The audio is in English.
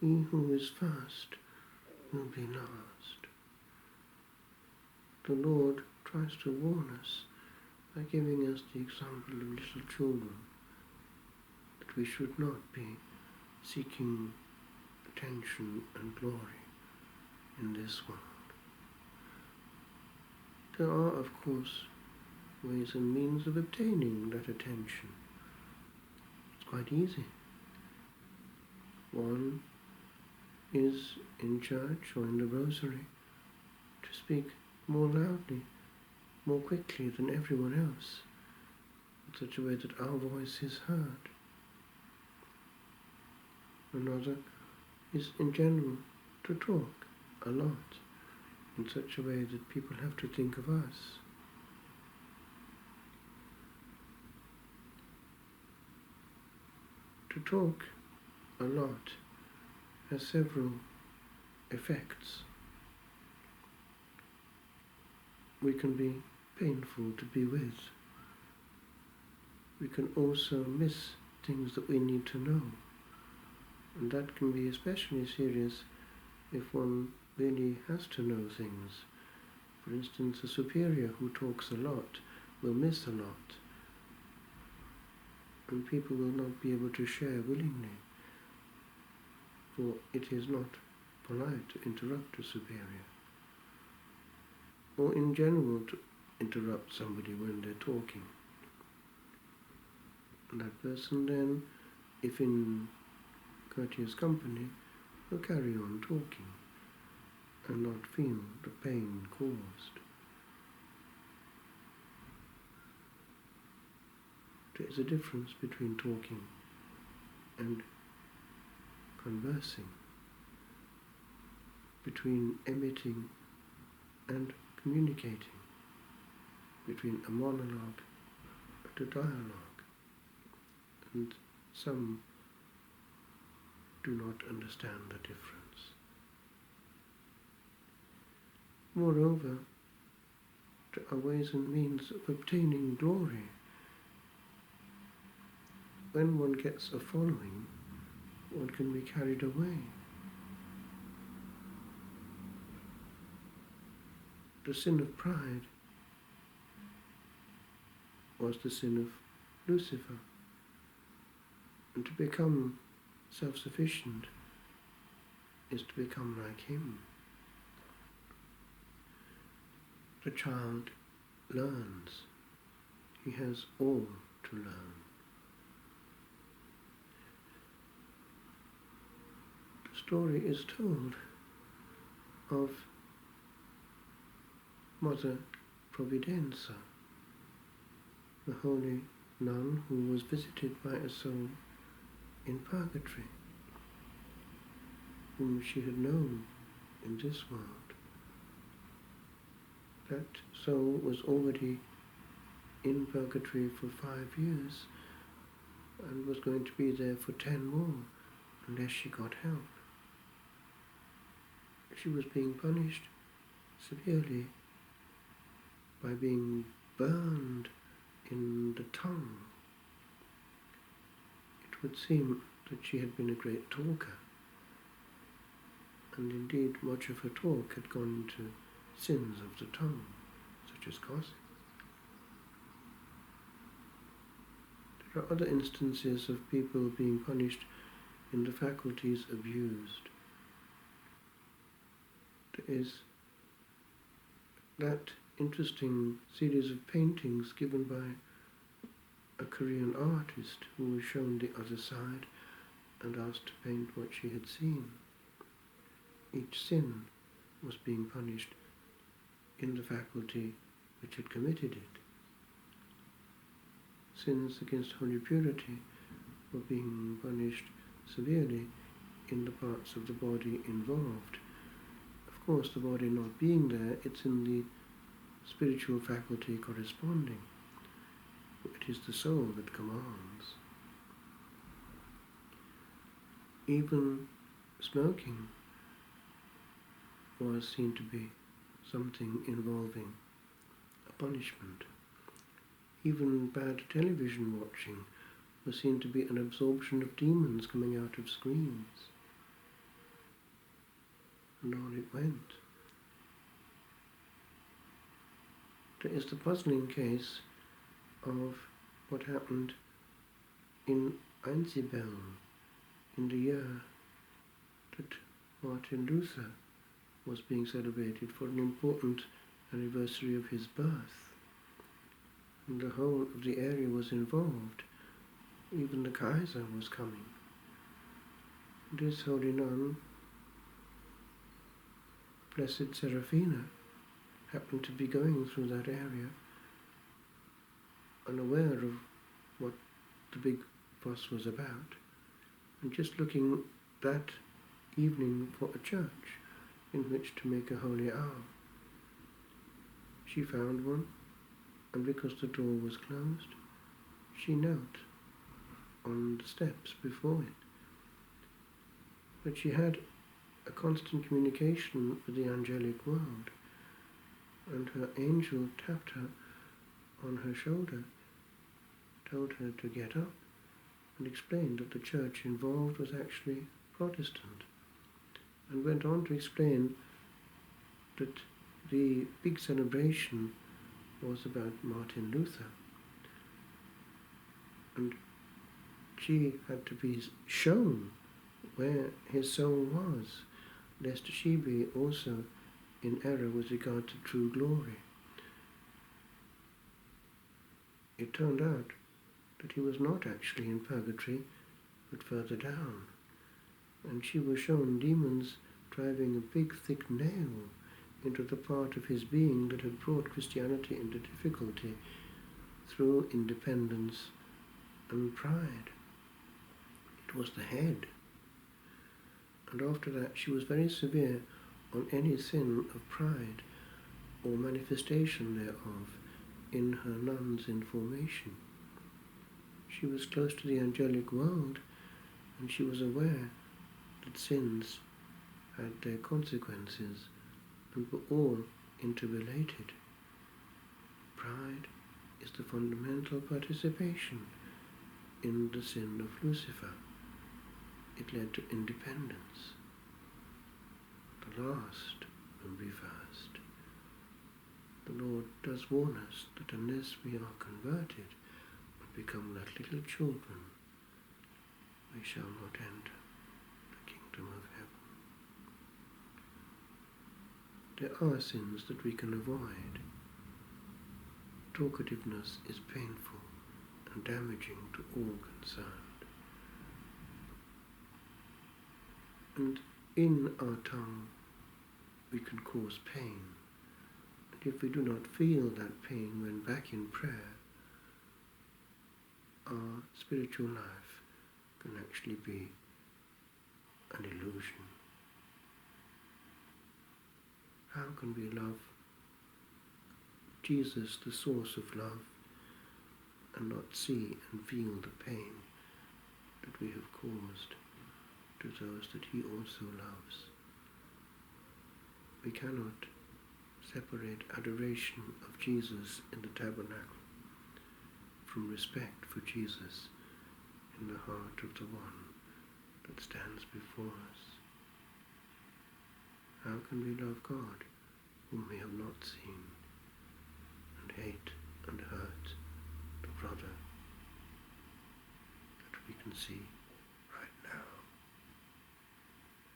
He who is first will be last. The Lord tries to warn us by giving us the example of little children, that we should not be seeking attention and glory in this world. There are, of course, ways and means of obtaining that attention. It's quite easy. One is in church or in the rosary to speak more loudly, more quickly than everyone else, in such a way that our voice is heard. Another is in general to talk a lot, in such a way that people have to think of us. To talk a lot has several effects. We can be painful to be with. We can also miss things that we need to know. And that can be especially serious if one really has to know things. For instance, a superior who talks a lot will miss a lot, and people will not be able to share willingly, for it is not polite to interrupt a superior, or in general to interrupt somebody when they're talking. And that person then, if in courteous company, will carry on talking and not feel the pain caused. There is a difference between talking and conversing, between emitting and communicating, between a monologue and a dialogue, and some do not understand the difference. Moreover, there are ways and means of obtaining glory. When one gets a following, one can be carried away. The sin of pride was the sin of Lucifer, and to become self-sufficient is to become like him. The child learns. He has all to learn. The story is told of Mother Providenza, the holy nun who was visited by a soul in purgatory, whom she had known in this world. That soul was already in purgatory for 5 years and was going to be there for 10 more unless she got help. She was being punished severely by being burned in the tongue. It would seem that she had been a great talker, and indeed much of her talk had gone into sins of the tongue, such as gossip. There are other instances of people being punished in the faculties abused. There is that interesting series of paintings given by a Korean artist who was shown the other side and asked to paint what she had seen. Each sin was being punished in the faculty which had committed it. Sins against holy purity were being punished severely in the parts of the body involved. Of course, the body not being there, it's in the spiritual faculty corresponding. It is the soul that commands. Even smoking was seen to be something involving a punishment. Even bad television watching was seen to be an absorption of demons coming out of screens. and on it went. There is the puzzling case of what happened in Einsiedeln in the year that Martin Luther was being celebrated for an important anniversary of his birth. And the whole of the area was involved. Even the Kaiser was coming. This holy nun, Blessed Serafina, happened to be going through that area, unaware of what the big fuss was about, and just looking that evening for a church in which to make a holy hour. She found one, and because the door was closed, she knelt on the steps before it. But she had a constant communication with the angelic world, and her angel tapped her on her shoulder, told her to get up, and explained that the church involved was actually Protestant, and went on to explain that the big celebration was about Martin Luther, and she had to be shown where his soul was, lest she be also in error with regard to true glory. It turned out that he was not actually in purgatory, but further down, and she was shown demons driving a big thick nail into the part of his being that had brought Christianity into difficulty through independence and pride. It was the head. And after that she was very severe on any sin of pride or manifestation thereof in her nun's information. She was close to the angelic world, and she was aware that sins had their consequences and were all interrelated. Pride is the fundamental participation in the sin of Lucifer. It led to independence. The last will be first. The Lord does warn us that unless we are converted and become like little children, we shall not enter the kingdom of heaven. There are sins that we can avoid. Talkativeness is painful and damaging to all concerned. And in our tongue we can cause pain. And if we do not feel that pain when back in prayer, our spiritual life can actually be an illusion. How can we love Jesus, the source of love, and not see and feel the pain that we have caused to those that he also loves? We cannot separate adoration of Jesus in the tabernacle from respect for Jesus in the heart of the one that stands before us. How can we love God whom we have not seen, and hate and hurt the brother that we can see?